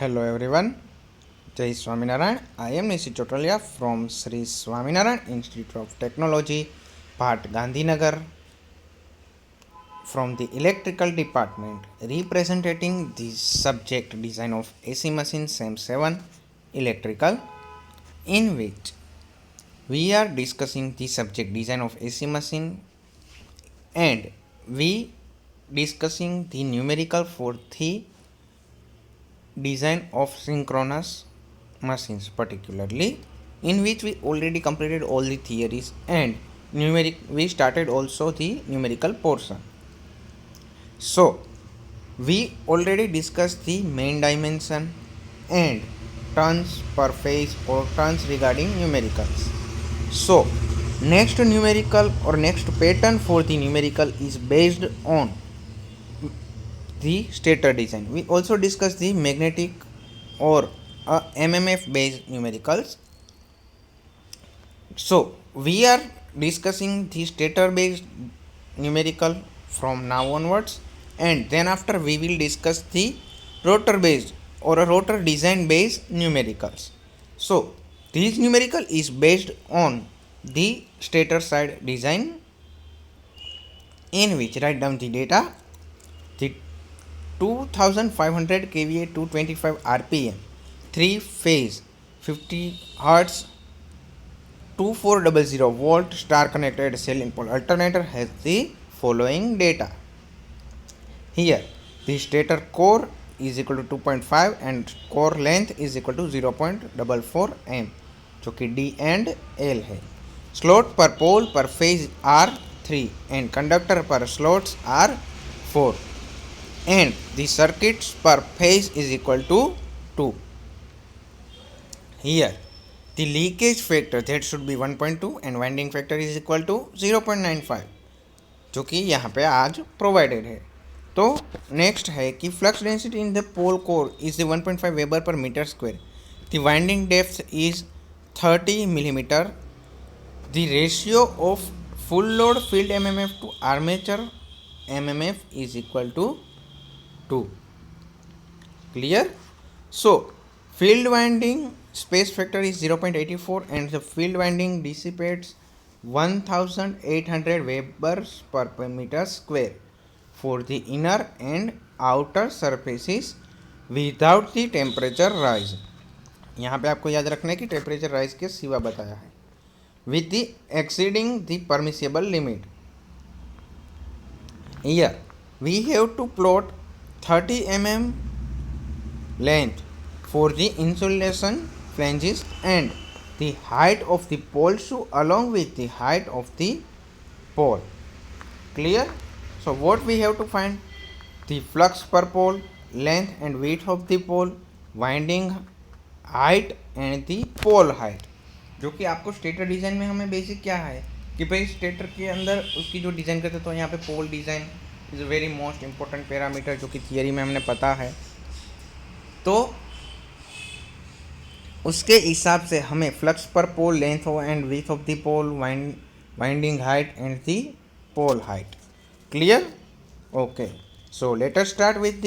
Hello everyone, Jai Swaminarayan. I am Nishi Chotalia from Sri Swaminarayan Institute of Technology, Part Gandhinagar, from the Electrical Department, representing the subject design of AC machine SEM 7 Electrical, in which we are discussing the subject design of AC machine and we discussing the numerical for the design of synchronous machines particularly, in which we already completed all the theories and we started also the numerical portion. So we already discussed the main dimension and turns per phase or turns regarding numericals. So next numerical or next pattern for the numerical is based on the stator design. We also discussed the magnetic or MMF based numericals. So we are discussing the stator based numerical from now onwards, and then after we will discuss the rotor based or a rotor design based numericals. So this numerical is based on the stator side design, in which write down the data. The 2500 kVA 225 RPM 3 phase 50 Hz 2400 volt star connected cell in pole alternator has the following data. Here the stator core is equal to 2.5 and core length is equal to 0.44 m, जो कि D and L है. Slot per pole per phase are 3 and conductor per slots are 4 and the circuits per phase is equal to 2. Here the leakage factor that should be 1.2 and winding factor is equal to 0.95, जो कि यहाँ पे आज provided है. तो next है कि flux density in the pole core is 1.5 weber per metre square. The winding depth is 30 millimetre. The ratio of full load field MMF to armature MMF is equal to 2. Clear? So field winding space factor is 0.84 and the field winding dissipates 1800 webers per meter square for the inner and outer surfaces without the temperature rise. यहाँ पे आपको याद रखना है कि temperature rise के सिवा बताया है. with the exceeding the permissible limit. Here we have to plot 30 mm length for the insulation flanges and the height of the pole shoe along with the height of the pole. Clear? So what we have to find? The flux per pole, length and width of the pole, winding height and the pole height. जो कि आपको stator design में हमें basic क्या है कि भाई stator के अंदर उसकी जो डिज़ाइन करते तो यहाँ पे pole design is a very most important parameter, जो कि थियरी में हमने पता है. तो उसके हिसाब से हमें flux per pole, length and width of the pole, winding height and the pole height. Clear? Okay. So let us start with the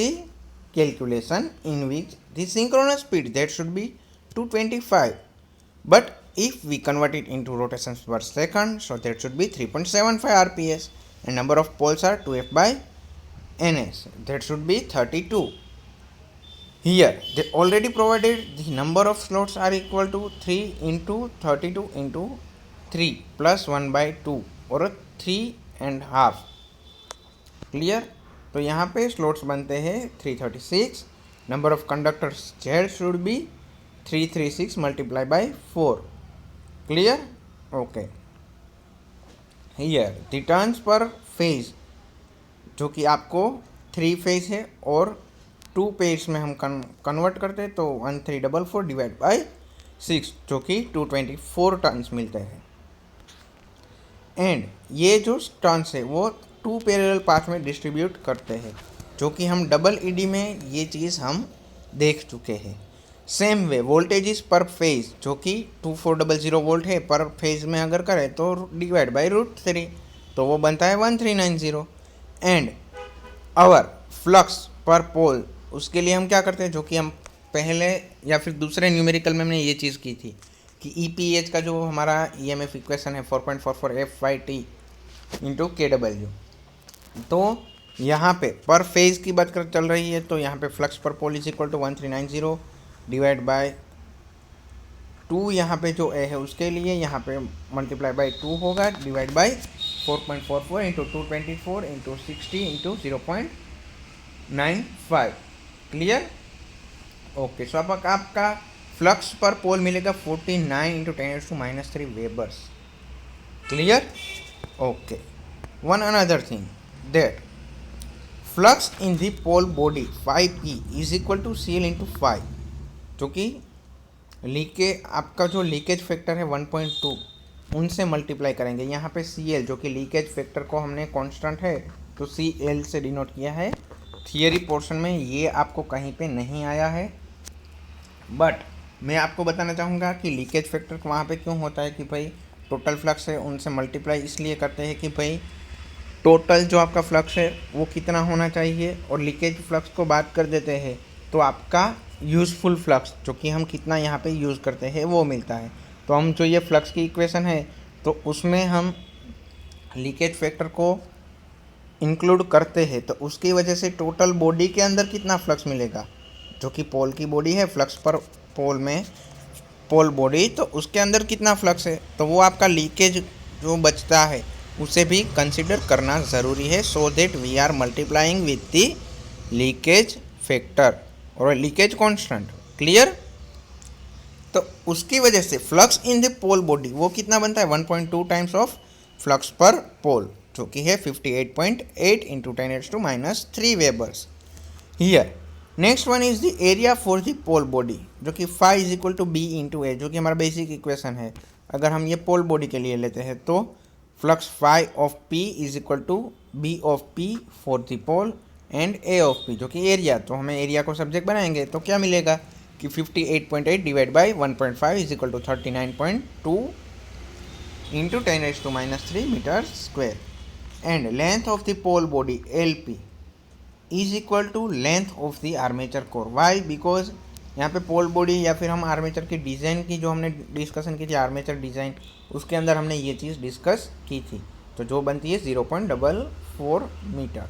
calculation in which the synchronous speed that should be 225, but if we convert it into rotations per second, so that should be 3.75 rps and number of poles are 2f by ns, that should be 32. Here they already provided the number of slots are equal to 3 into 32 into 3 plus 1 by 2 or 3.5. Clear? तो यहाँ पे slots बनते हैं 336. Number of conductors Z should be 336 multiply by 4. Clear? Okay. Here the turns per phase, जो कि आपको 3 phase है और 2 पेज में हम कन्वर्ट करते हैं तो 1344 डिवाइड बाय 6, जो कि 224 टर्न्स मिलते हैं. एंड ये जो टर्न्स है वो 2 पैरेलल पाथ में डिस्ट्रीब्यूट करते हैं, जो कि हम डबल ईडी में ये चीज़ हम देख चुके हैं. सेम वे वोल्टेजेस पर फेज, जो कि 2400 वोल्ट है पर फेज में अगर करें तो डिवाइड बाय √3, तो वो बनता है 1390. एंड आवर फ्लक्स पर पोल, उसके लिए हम क्या करते हैं, जो कि हम पहले या फिर दूसरे न्यूमेरिकल में हमने ये चीज़ की थी कि EPH का जो हमारा EMF इक्वेशन है 4.44 F/T इंटू KW। तो यहाँ पे पर फेज की बात कर चल रही है, तो यहाँ पे flux per pole is equal to 1390 divide by 2, यहाँ पे जो ए है उसके लिए यहाँ पे मल्टीप्लाई बाय 2 होगा divide by 4.44 into 224 into 60 into 0.95। Clear? Okay, so अब आपका फ्लक्स पर पोल मिलेगा 49 into 10⁻³ webers. Clear? Okay, one another thing that flux in the pole body 5P is equal to CL into 5, जो कि आपका जो leakage factor है 1.2 उनसे multiply करेंगे। यहाँ पे CL जो कि लीकेज फैक्टर को हमने कांस्टेंट है तो CL से डिनोट किया है। थियरी पोर्शन में ये आपको कहीं पे नहीं आया है, बट मैं आपको बताना चाहूँगा कि लीकेज फैक्टर वहाँ पे क्यों होता है कि भाई टोटल फ्लक्स है उनसे मल्टीप्लाई इसलिए करते हैं कि भाई टोटल जो आपका फ्लक्स है वो कितना होना चाहिए, और लीकेज फ्लक्स को बात कर देते हैं तो आपका यूज़फुल फ्लक्स जो कि हम कितना यहाँ पे यूज़ करते हैं वो मिलता है। तो हम जो ये फ्लक्स की इक्वेशन है तो उसमें हम लीकेज फैक्टर को इंक्लूड करते हैं, तो उसकी वजह से टोटल बॉडी के अंदर कितना फ्लक्स मिलेगा, जो कि पोल की बॉडी है, फ्लक्स पर पोल में पोल बॉडी, तो उसके अंदर कितना फ्लक्स है, तो वो आपका लीकेज जो बचता है उसे भी कंसिडर करना ज़रूरी है, so that we are multiplying with the leakage factor और लीकेज कांस्टेंट। क्लियर? तो उसकी वजह से flux in the pole body वो कितना बनता है 1.2 times of flux per pole, जो कि है 58.8 into 10⁻³ webers. Here next one is the area for the pole body, जो कि φ is equal to B into A, जो कि हमारा बेसिक इक्वेशन है। अगर हम ये पोल बॉडी के लिए लेते हैं तो flux φ of P is equal to B of P for the pole and A of P, जो कि एरिया, तो हमें एरिया को सब्जेक्ट बनाएंगे तो क्या मिलेगा कि 58.8 divide by 1.5 is equal to 39.2 into 10⁻³ metre square, and length of the pole body LP is equal to length of the armature core. Why? Because यहाँ पे पोल बॉडी या फिर हम आर्मेचर की डिज़ाइन की जो हमने डिस्कशन की थी, आर्मेचर डिज़ाइन, उसके अंदर हमने ये चीज़ डिस्कस की थी, तो जो बनती है 0.44 मीटर,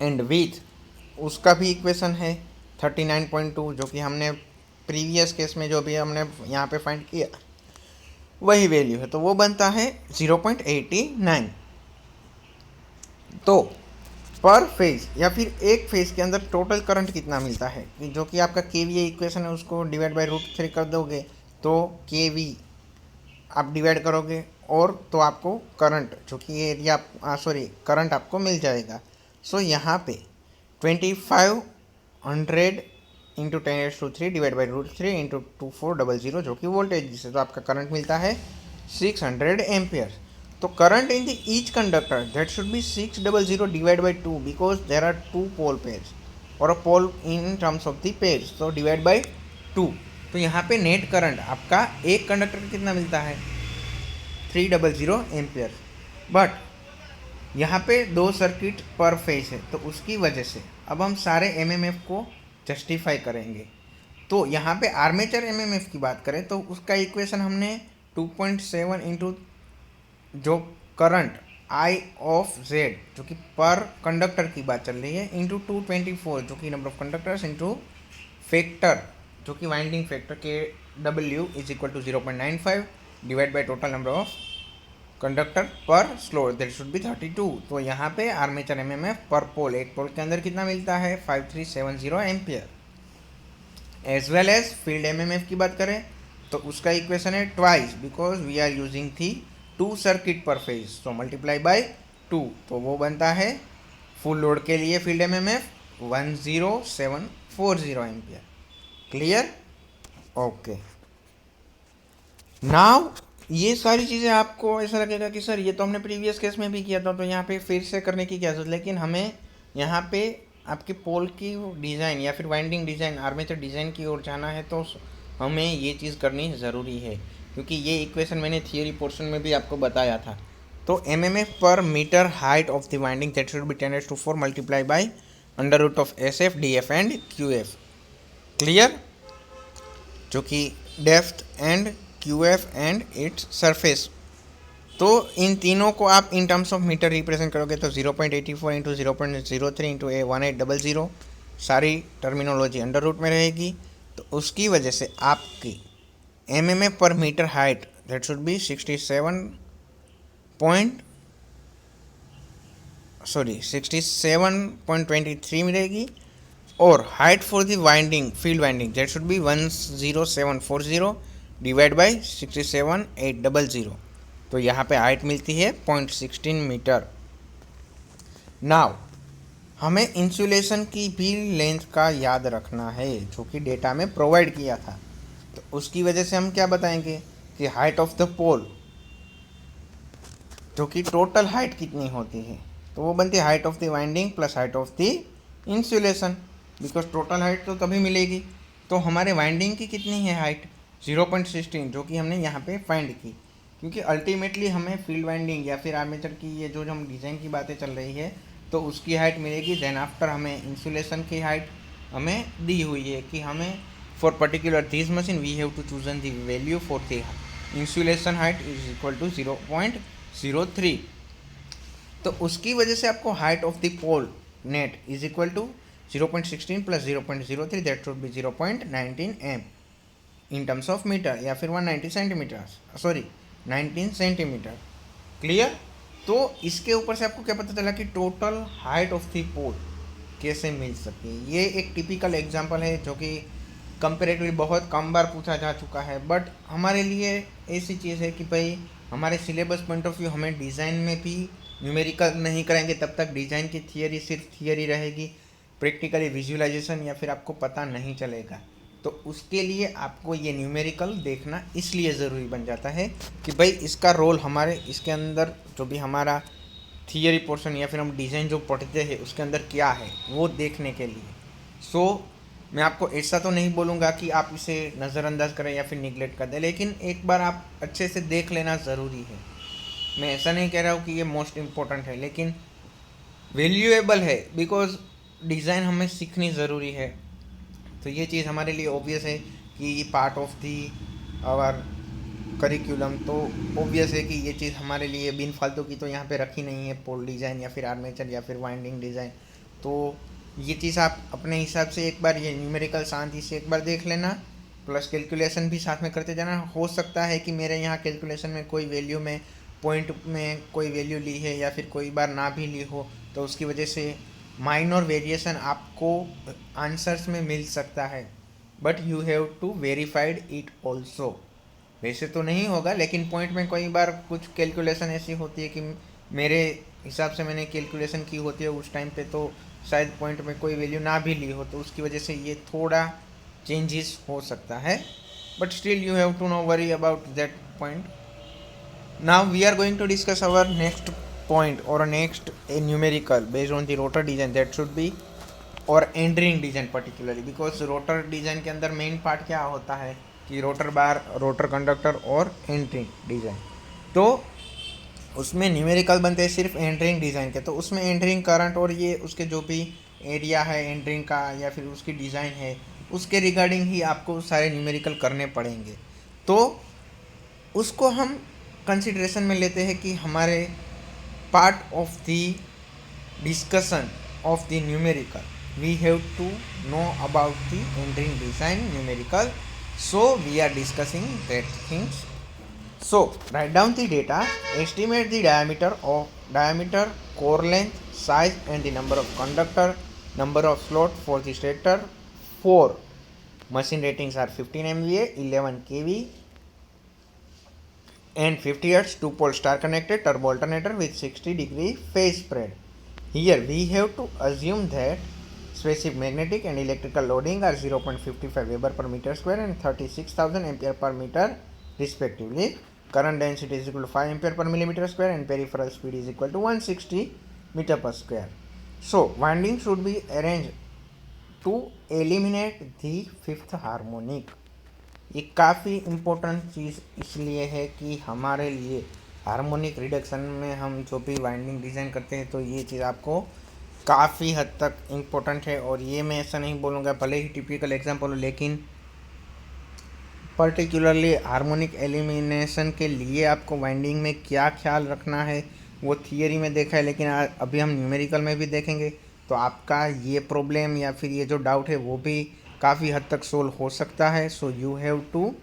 एंड विथ उसका भी इक्वेशन है 39.2, जो कि हमने प्रीवियस केस में जो भी हमने यहाँ पे फाइंड किया वही वैल्यू है, तो वो बनता है 0.89। तो पर फेज या फिर एक फेज के अंदर टोटल करंट कितना मिलता है, जो कि आपका KVA इक्वेशन है, उसको डिवाइड बाय √3 कर दोगे तो KV आप डिवाइड करोगे और तो आपको करंट जो कि एरिया करंट आपको मिल जाएगा। सो यहाँ पे 2500 इंटू 10⁻³ डिवाइड बाई √3 इंटू 2400, जो कि वोल्टेज से, तो आपका करंट मिलता है 600 एम्पियर। तो current in the each conductor that should be 600 divide by 2, because there are 2 pole pairs और a pole in terms of the pairs, तो डिवाइड बाई 2। तो यहाँ पे नेट करंट आपका एक कंडक्टर का कितना मिलता है 300 एम्पियर, बट यहाँ पे 2 सर्किट पर फेज है, तो उसकी वजह से अब हम सारे MMF को जस्टिफाई करेंगे। तो यहाँ पे आर्मेचर MMF की बात करें तो उसका इक्वेशन हमने 2.7 इंटू जो करंट I ऑफ Z, जो कि पर कंडक्टर की बात चल रही है, इंटू 224 जो कि number of conductors, into factor जो कि winding factor KW is equal to 0.95 divide by total number of conductor per slot, that should B 32। तो यहाँ पे आर्मेचर MMF पर पोल, एक पोल के अंदर कितना मिलता है 5370 ampere. As well as field MMF की बात करें तो उसका इक्वेशन है twice, because we are using the 2 circuit पर फेज, तो मल्टीप्लाई बाय 2, तो वो बनता है फुल लोड के लिए field MMF 10740 ampere. Clear? Okay, now ये सारी चीज़ें आपको ऐसा लगेगा कि सर ये तो हमने प्रीवियस केस में भी किया था, तो यहाँ पे फिर से करने की क्या जरूरत, लेकिन हमें यहाँ पे आपके पोल की डिज़ाइन या फिर वाइंडिंग डिज़ाइन, आर्मेचर डिज़ाइन की ओर जाना है, तो हमें ये चीज़ करनी ज़रूरी है, क्योंकि ये इक्वेशन मैंने थियरी पोर्शन में भी आपको बताया था। तो MMF per metre height of the winding that should be 10⁻⁴ multiply by √SF DF and QF। Clear, जो कि depth and QF and its surface. तो इन तीनों को आप in terms of metre represent करोगे तो 0.84 इंटू 0.03 इंटू 1800 सारी टर्मिनोलॉजी अंडर रूट में रहेगी। तो उसकी वजह से आपकी MMF per metre height that should be 67.23 मिलेगी, और height for the winding field winding that should be 10740 divide by 67800। तो यहाँ पे हाइट मिलती है 0.16 मीटर। नाउ हमें इंसुलेशन की भी लेंथ का याद रखना है, जो कि डेटा में प्रोवाइड किया था। तो उसकी वजह से हम क्या बताएंगे कि हाइट ऑफ द पोल, जो कि टोटल हाइट कितनी होती है, तो वो बनती है height of the winding plus height of the insulation, because total height तो तभी मिलेगी। तो हमारे वाइंडिंग की कितनी है हाइट 0.16, जो कि हमने यहाँ पे फाइंड की, क्योंकि अल्टीमेटली हमें फील्ड वाइंडिंग या फिर आर्मेचर की ये जो हम डिज़ाइन की बातें चल रही है तो उसकी हाइट मिलेगी। देन आफ्टर हमें इंसुलेशन की हाइट हमें दी हुई है कि हमें for particular this machine we have to chosen the value for the insulation height is equal to 0.03। तो उसकी वजह से आपको height of the pole net is equal to 0.16 plus 0.03 that should be 0.19 M in terms of metre, या फिर 190 centimetre, sorry 19 centimetre. Clear. तो इसके ऊपर से आपको क्या पता चला कि टोटल हाइट ऑफ द पोल कैसे मिल सकती है। ये एक टिपिकल एग्जांपल है जो कि कंपेरेटिवली बहुत कम बार पूछा जा चुका है, बट हमारे लिए ऐसी चीज़ है कि भाई हमारे सिलेबस पॉइंट ऑफ व्यू हमें डिज़ाइन में भी न्यूमेरिकल नहीं कराएंगे, तब तक डिज़ाइन की थियरी सिर्फ थियरी रहेगी, प्रैक्टिकली विजुअलाइजेशन या फिर आपको पता नहीं चलेगा। तो उसके लिए आपको ये न्यूमेरिकल देखना इसलिए ज़रूरी बन जाता है कि भाई इसका रोल हमारे इसके अंदर जो भी हमारा थियरी पोर्शन या फिर हम डिज़ाइन जो पढ़ते हैं उसके अंदर क्या है वो देखने के लिए। मैं आपको ऐसा तो नहीं बोलूँगा कि आप इसे नज़रअंदाज करें या फिर निगलेक्ट कर दें, लेकिन एक बार आप अच्छे से देख लेना ज़रूरी है। मैं ऐसा नहीं कह रहा हूँ कि ये मोस्ट इम्पोर्टेंट है, लेकिन वैल्यूएबल है, बिकॉज डिज़ाइन हमें सीखनी ज़रूरी है। तो ये चीज़ हमारे लिए ऑब्वियस है कि ये part of the our curriculum, तो ऑब्वियस है कि ये चीज़ हमारे लिए बिन फालतू की तो यहाँ पे रखी नहीं है, पोल डिज़ाइन या फिर आर्मेचर या फिर वाइंडिंग डिज़ाइन। तो ये चीज़ आप अपने हिसाब से एक बार ये न्यूमेरिकल शांति से एक बार देख लेना, प्लस कैलकुलेशन भी साथ में करते जाना। हो सकता है कि मेरे यहाँ कैलकुलेशन में कोई वैल्यू में पॉइंट में कोई वैल्यू ली है या फिर कोई बार ना भी ली हो, तो उसकी वजह से माइनर वेरिएशन आपको आंसर्स में मिल सकता है, but you have to verified it also. वैसे तो नहीं होगा, लेकिन पॉइंट में कई बार कुछ कैलकुलेशन ऐसी होती है कि मेरे हिसाब से मैंने कैलकुलेशन की होती है उस टाइम पे, तो शायद पॉइंट में कोई वैल्यू ना भी ली हो, तो उसकी वजह से ये थोड़ा चेंजेस हो सकता है, but still you have to no worry about that point. Now we are going to discuss our next point or a next a numerical based on the rotor design that should be or end ring design particularly, because rotor design के अंदर main part क्या होता है कि rotor bar, rotor conductor और and ring design. तो उसमें numerical बनते हैं सिर्फ एंड रिंग डिज़ाइन के, तो उसमें एंड रिंग करंट और ये उसके जो भी एरिया है एंड रिंग का या फिर उसकी डिज़ाइन है उसके रिगार्डिंग ही आपको सारे न्यूमेरिकल करने पड़ेंगे। तो उसको हम कंसिडरेशन में लेते हैं कि हमारे part of the discussion of the numerical we have to know about the end-ring design numerical, so we are discussing that things. So write down the data, estimate the diameter, core length, size and the number of conductor, number of slot for the stator. 4 machine ratings are 15 MVA, 11 kV and 50 Hz 2-pole star connected turbo alternator with 60-degree phase spread. Here we have to assume that specific magnetic and electrical loading are 0.55 Weber per meter square and 36,000 ampere per meter respectively. Current density is equal to 5 ampere per millimeter square and peripheral speed is equal to 160 meter per square. So winding should be arranged to eliminate the fifth harmonic. ये काफ़ी important चीज़ इसलिए है कि हमारे लिए harmonic reduction में हम जो भी वाइंडिंग डिज़ाइन करते हैं तो ये चीज़ आपको काफ़ी हद तक इम्पोर्टेंट है। और ये मैं ऐसा नहीं बोलूँगा भले ही टिपिकल एग्जाम्पल हो, लेकिन पर्टिकुलरली हार्मोनिक एलिमिनेशन के लिए आपको वाइंडिंग में क्या ख्याल रखना है वो थियरी में देखा है, लेकिन अभी हम न्यूमेरिकल में भी देखेंगे। तो आपका ये प्रॉब्लम या फिर ये जो डाउट है वो भी काफ़ी हद तक सोल्व हो सकता है। So you have to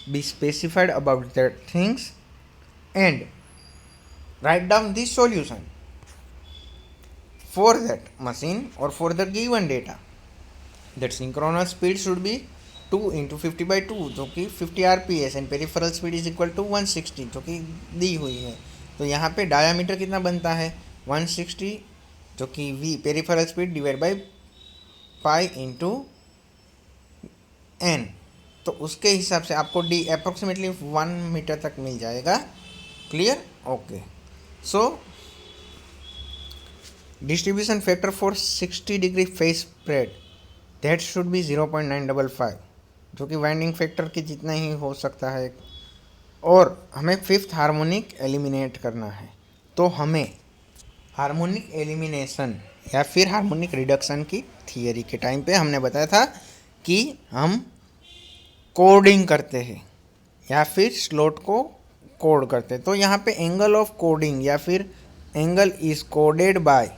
be specified about that things and write down this solution for that machine or for the given data. That synchronous speed should be 2 into 50 by 2 जो कि 50 rps and peripheral speed is equal to 160 जो कि दी हुई है। तो यहाँ पे diameter कितना बनता है 160 जो कि v peripheral speed divide by pi into N. तो उसके हिसाब से आपको डी अप्रोक्सीमेटली 1 मीटर तक मिल जाएगा। Clear? Okay. So distribution factor for 60 degree phase spread that should be 0.955 जो कि वाइंडिंग फैक्टर के जितना ही हो सकता है। और हमें फिफ्थ हार्मोनिक एलिमिनेट करना है। तो हमें हार्मोनिक एलिमिनेशन या फिर हार्मोनिक रिडक्शन की थियरी के टाइम पे हमने बताया था कि हम कोडिंग करते हैं या फिर स्लॉट को कोड करते हैं। तो यहाँ पे एंगल ऑफ कोडिंग या फिर angle is coded by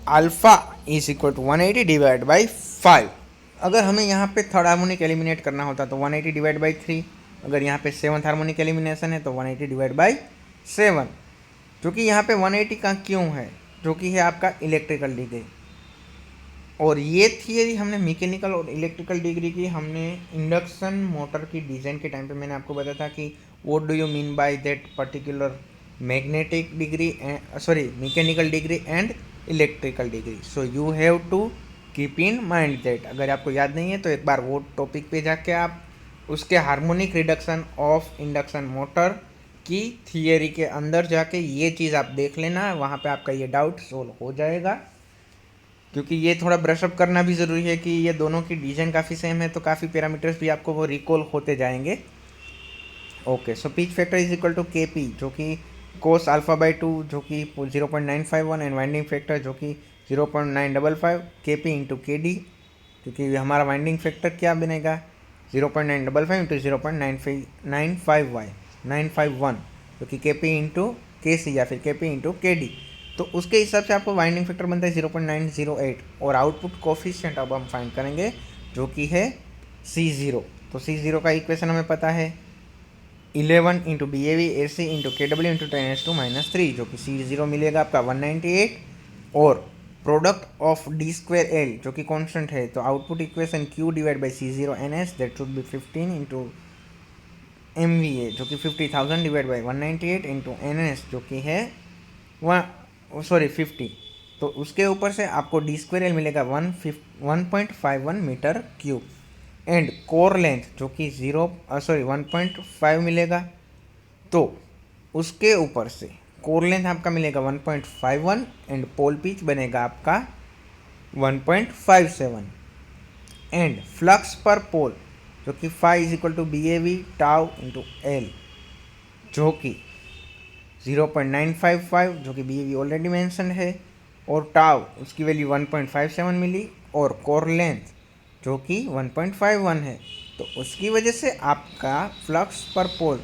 alpha is equal to 180 divide by 5। अगर हमें यहाँ पे थर्ड हार्मोनिक एलिमिनेट करना होता तो 180 डिवाइड बाई 3। अगर यहाँ पे सेवन्थ हार्मोनिक एलिमिनेशन है तो 180 डिवाइड बाई 7। जो कि यहाँ पे 180 का क्यों है, जो कि है आपका इलेक्ट्रिकल डिग्री। और ये थियरी हमने मैकेनिकल और इलेक्ट्रिकल डिग्री की हमने इंडक्शन मोटर की डिज़ाइन के टाइम पे मैंने आपको बताया था कि what do you mean by that particular magnetic degree mechanical degree and electrical degree. So you have to keep in mind that. अगर आपको याद नहीं है तो एक बार वो टॉपिक पे जाके आप उसके harmonic reduction of induction motor की थियरी के अंदर जाके ये चीज़ आप देख लेना, वहाँ पे आपका ये डाउट सोल्व हो जाएगा। क्योंकि ये थोड़ा ब्रशअप करना भी ज़रूरी है कि ये दोनों की डिज़ाइन काफ़ी सेम है, तो काफ़ी पैरामीटर्स भी आपको वो रिकॉल होते जाएंगे। Okay. So pitch factor is equal to K P जो कि कोस अल्फा बाई 2 जो कि 0.951 एंड वाइंडिंग फैक्टर जो कि 0.955 के पी इंटू के डी, क्योंकि हमारा वाइंडिंग फैक्टर क्या बनेगा 0.955 इंटू 0.951 जो कि के पी इंटू के सी या फिर के पी इंटू के डी। तो उसके हिसाब से आपको वाइंडिंग फैक्टर बनता है 0.908 और आउटपुट कोफिशिएंट अब हम फाइंड करेंगे जो कि है C0। तो C0 का इक्वेशन हमें पता है 11 into B A V A C into K W into 10⁻⁻³ जो कि C0 मिलेगा आपका 198 और product of D square L जो कि कांस्टेंट है। तो output equation Q divide by C0 NS that should be 15 into MVA जो कि 50,000 डिवाइड बाई 198 इंटू NS जो कि है 50। तो उसके ऊपर से आपको डी स्क्वायर एल मिलेगा 1.51 metre cube and core length जो कि 1.5 मिलेगा। तो उसके ऊपर से कोर लेंथ आपका मिलेगा 1.51 एंड पोल पिच बनेगा आपका 1.57 एंड फ्लक्स पर पोल जो कि phi is equal to B A V tau into L जो कि 0.955 जो कि B A V already mention है और टाउ उसकी वैल्यू 1.57 मिली और कोर लेंथ जो कि 1.51 है। तो उसकी वजह से आपका flux per pole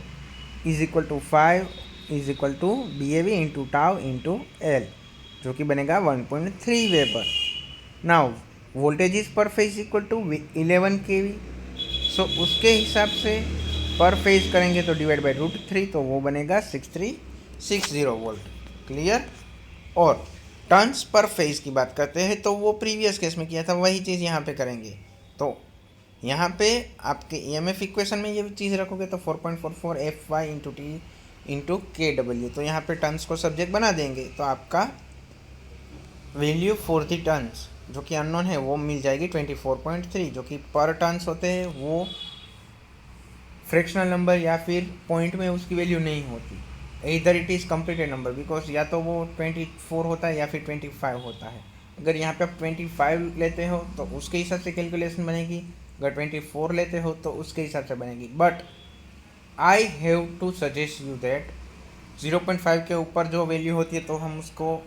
is equal to 5 is equal to B A V into tau into L जो कि बनेगा 1.3 weber. Now voltage is per phase equal to 11 kV। So उसके हिसाब से पर फेज करेंगे तो डिवाइड बाई √3 तो वो बनेगा 6360 वोल्ट। क्लियर? और टर्न्स पर फेज की बात करते हैं तो वो प्रीवियस केस में किया था वही चीज़ यहाँ पे करेंगे। तो यहाँ पे आपके EMF इक्वेशन में ये चीज़ रखोगे तो 4.44 FY into T into KW। तो यहाँ पे टर्न्स को सब्जेक्ट बना देंगे तो आपका वैल्यू फॉर द टर्न्स जो कि अननोन है वो मिल जाएगी 24.3 जो कि पर टर्न्स होते हैं वो फ्रैक्शनल नंबर या फिर पॉइंट में उसकी वैल्यू नहीं होती। इधर it is completed number because या तो वो 24 होता है या फिर 25 होता है। अगर यहाँ पे आप 25 लेते हो तो उसके हिसाब से कैलकुलेशन बनेगी, अगर 24 लेते हो तो उसके हिसाब से बनेगी। But I have to suggest you that 0.5 के ऊपर जो वैल्यू होती है तो हम उसको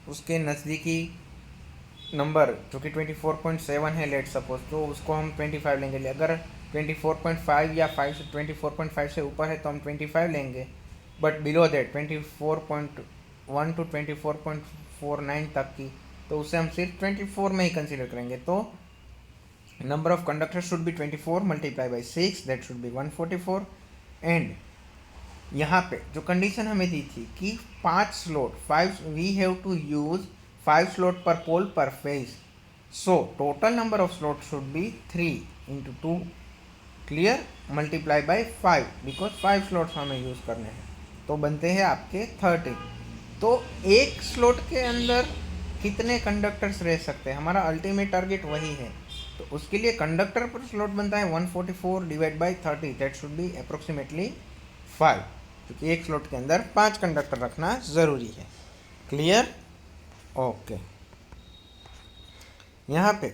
उसके नज़दीकी नंबर जो कि 24.7 है लेट सपोज, तो उसको हम 25 लेंगे। अगर 24.5 या 5 से 24.5 से ऊपर है तो हम 25 लेंगे, बट बिलो दैट 24.1 टू 24.49 तक की, तो उसे हम सिर्फ 24 में ही कंसिडर करेंगे। तो number of conductor should be 24 multiply by 6, that should be 144। And यहाँ पे जो कंडीशन हमें दी थी कि 5 slot, 5 we have to use 5 slot per pole per phase, so total number of slot should be 3 into 2 clear multiply by 5, because 5 slots हमें use करने हैं, तो बनते हैं आपके 30। तो एक स्लॉट के अंदर कितने कंडक्टर्स रह सकते हैं, हमारा अल्टीमेट टारगेट वही है। तो उसके लिए कंडक्टर पर स्लॉट बनता है 144 divide by 30, that should B approximately 5, क्योंकि एक स्लॉट के अंदर 5 कंडक्टर रखना ज़रूरी है। क्लियर? ओके। यहाँ पे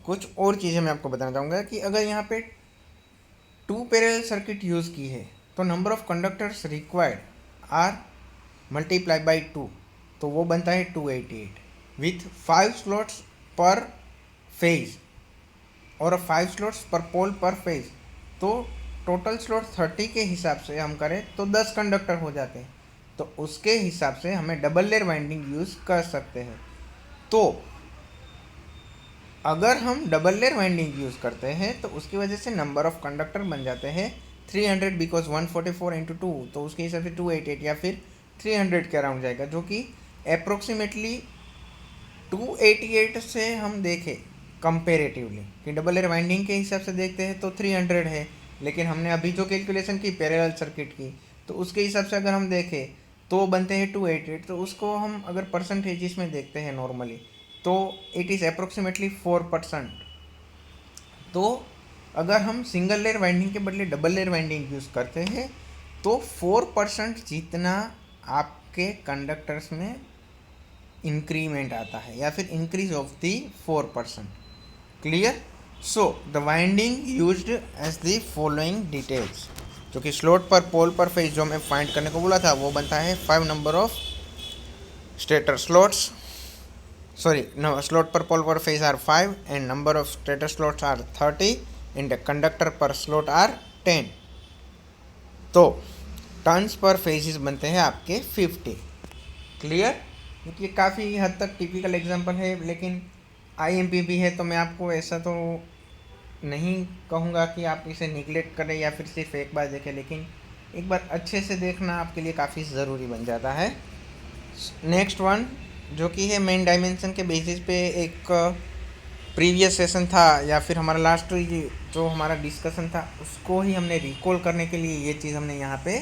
कुछ और चीज़ें मैं आपको बताना चाहूँगा कि अगर यहाँ पे 2 पैरेलल सर्किट यूज़ की है तो number of conductors required are multiply by 2, तो वो बनता है 288 विथ 5 स्लॉट्स पर फेज और 5 slots per pole per phase. तो टोटल स्लॉट 30 के हिसाब से हम करें तो 10 कंडक्टर हो जाते हैं, तो उसके हिसाब से हमें डबल लेयर वाइंडिंग यूज़ कर सकते हैं। तो अगर हम डबल लेयर वाइंडिंग यूज़ करते हैं तो उसकी वजह से नंबर ऑफ कंडक्टर बन जाते हैं 300, बिकॉज 144 इंटू 2, तो उसके हिसाब से 288 या फिर 300 के अराउंड जाएगा, जो कि अप्रोक्सीमेटली 288 से हम देखें कंपेरेटिवली कि डबल लेयर वाइंडिंग के हिसाब से देखते हैं तो 300 है, लेकिन हमने अभी जो कैलकुलेशन की पैरेलल सर्किट की, तो उसके हिसाब से अगर हम देखें तो बनते हैं 288। तो उसको हम अगर परसेंटेजेस में देखते हैं नॉर्मली, तो इट इज़ अप्रोक्सीमेटली 4%। तो अगर हम सिंगल लेयर वाइंडिंग के बदले डबल लेयर वाइंडिंग यूज़ करते हैं तो 4% जितना आपके कंडक्टर्स में इंक्रीमेंट आता है, या फिर increase of the 4%। Clear? So the winding used as the following details, जो कि slot per pole per phase जो हमें फाइंड करने को बोला था वो बनता है 5 number of stator slots, slot per pole per phase are 5 and number of stator slots are 30 and the conductor per slot are 10। तो टर्न्स पर फेजेस बनते हैं आपके 50। क्लियर? क्योंकि ये काफ़ी हद तक टिपिकल एग्जांपल है, लेकिन IMP भी है, तो मैं आपको ऐसा तो नहीं कहूँगा कि आप इसे निगलेक्ट करें या फिर सिर्फ एक बार देखें, लेकिन एक बार अच्छे से देखना आपके लिए काफ़ी ज़रूरी बन जाता है। नेक्स्ट वन जो कि है मेन डायमेंशन के बेसिस पे एक प्रीवियस सेशन था या फिर हमारा लास्ट जो हमारा डिस्कशन था उसको ही हमने रिकॉल करने के लिए ये चीज़ हमने यहाँ पे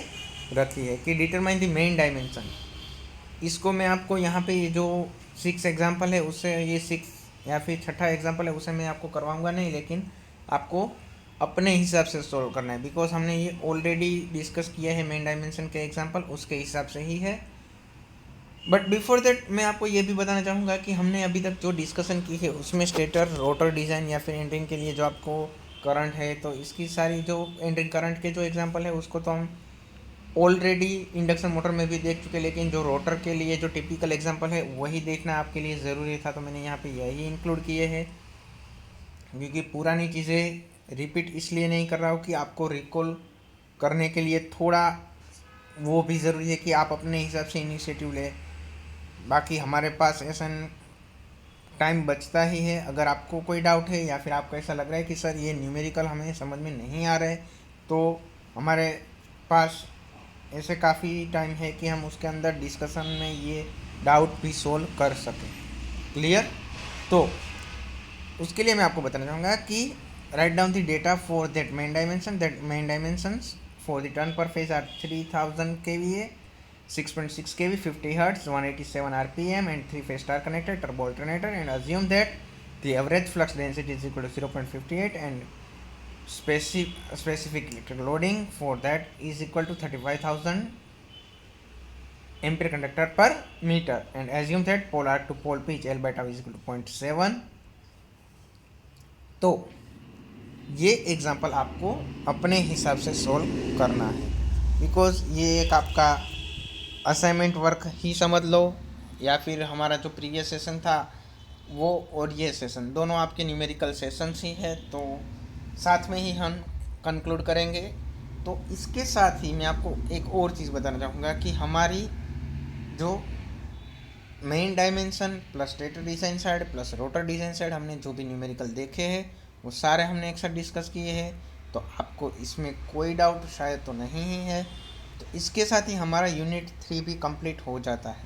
रखी है कि डिटरमाइन द मेन डायमेंशन। इसको मैं आपको यहाँ पे ये जो 6 एग्जांपल है उससे, ये 6 या फिर छठा एग्जांपल है उसे मैं आपको करवाऊँगा नहीं, लेकिन आपको अपने हिसाब से सॉल्व करना है, बिकॉज हमने ये ऑलरेडी डिस्कस किया है मेन डायमेंशन के एग्जाम्पल, उसके हिसाब से ही है। बट बिफोर दैट मैं आपको ये भी बताना चाहूँगा कि हमने अभी तक जो डिस्कशन की है उसमें स्टेटर रोटर डिज़ाइन या फिर एंड्रिंग के लिए जो आपको करंट है, तो इसकी सारी जो एंड्रिंग करंट के जो एग्जांपल है उसको तो हम ऑलरेडी इंडक्शन मोटर में भी देख चुके, लेकिन जो रोटर के लिए जो टिपिकल एग्जांपल है वही देखना आपके लिए ज़रूरी था, तो मैंने यहाँ पे यही इंक्लूड किए हैं, क्योंकि पुरानी चीज़ें रिपीट इसलिए नहीं कर रहा हूँ कि आपको रिकॉल करने के लिए थोड़ा वो भी ज़रूरी है कि आप अपने हिसाब से इनिशिएटिव लें। बाकी हमारे पास ऐसा टाइम बचता ही है। अगर आपको कोई डाउट है या फिर आपको ऐसा लग रहा है कि सर ये न्यूमेरिकल हमें समझ में नहीं आ रहा है, तो हमारे पास ऐसे काफ़ी टाइम है कि हम उसके अंदर डिस्कशन में ये डाउट भी सोल्व कर सकें। क्लियर? तो उसके लिए मैं आपको बताना चाहूँगा कि write down the data for that main dimension, that main dimensions for the turn पर phase are 3000 kVA, 6.6 kV, 50 Hz, 187 RPM and 3-phase star connected turbo alternator, and assume that the average flux density is equal to 0.58 and specific electric loading for that is equal to 35,000 ampere conductor per meter, and assume that pole arc to pole pitch L by tau is equal to 0.7। तो ये example आपको अपने हिसाब से solve करना है, because ये एक आपका असाइनमेंट वर्क ही समझ लो, या फिर हमारा जो प्रीवियस सेशन था वो और ये सेशन दोनों आपके न्यूमेरिकल सेशंस ही है, तो साथ में ही हम कंक्लूड करेंगे। तो इसके साथ ही मैं आपको एक और चीज़ बताना चाहूँगा कि हमारी जो main dimension plus stator design side plus rotor design side हमने जो भी न्यूमेरिकल देखे हैं वो सारे हमने एक साथ डिस्कस किए हैं। तो आपको इसमें कोई डाउट शायद तो नहीं ही है। तो इसके साथ ही हमारा यूनिट 3 भी कंप्लीट हो जाता है।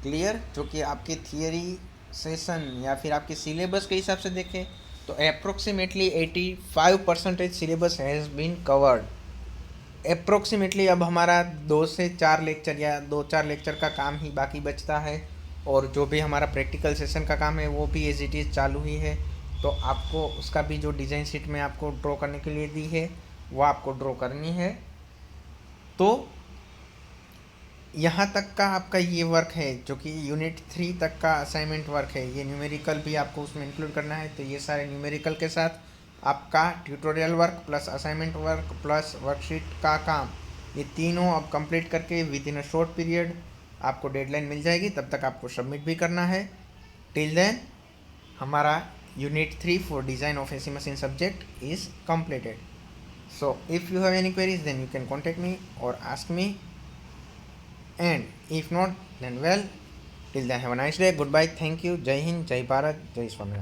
क्लियर? जो कि आपके थियरी सेशन या फिर आपके सिलेबस के हिसाब से देखें तो approximately 85% syllabus has been covered. Approximately अब हमारा 2 से 4 लेक्चर या 2-4 लेक्चर का काम ही बाकी बचता है, और जो भी हमारा प्रैक्टिकल सेशन का काम है वो भी एज इट इज़ चालू ही है। तो आपको उसका भी जो डिज़ाइन शीट में आपको ड्रॉ करने के लिए दी है वो आपको ड्रॉ करनी है। तो यहाँ तक का आपका ये वर्क है जो कि यूनिट 3 तक का असाइनमेंट वर्क है, ये न्यूमेरिकल भी आपको उसमें इंक्लूड करना है। तो ये सारे न्यूमेरिकल के साथ आपका tutorial work plus assignment work plus worksheet का काम, ये तीनों अब कंप्लीट करके with in a short period आपको डेडलाइन मिल जाएगी। तब तक आपको सबमिट भी करना है। टिल देन हमारा unit 3 for design of AC machine subject is completed. So if you have any queries, then you can contact me or ask me, and if not, then well, till then have a nice day. Goodbye. Thank you. Jai Hind, Jai Bharat, Jai Swami.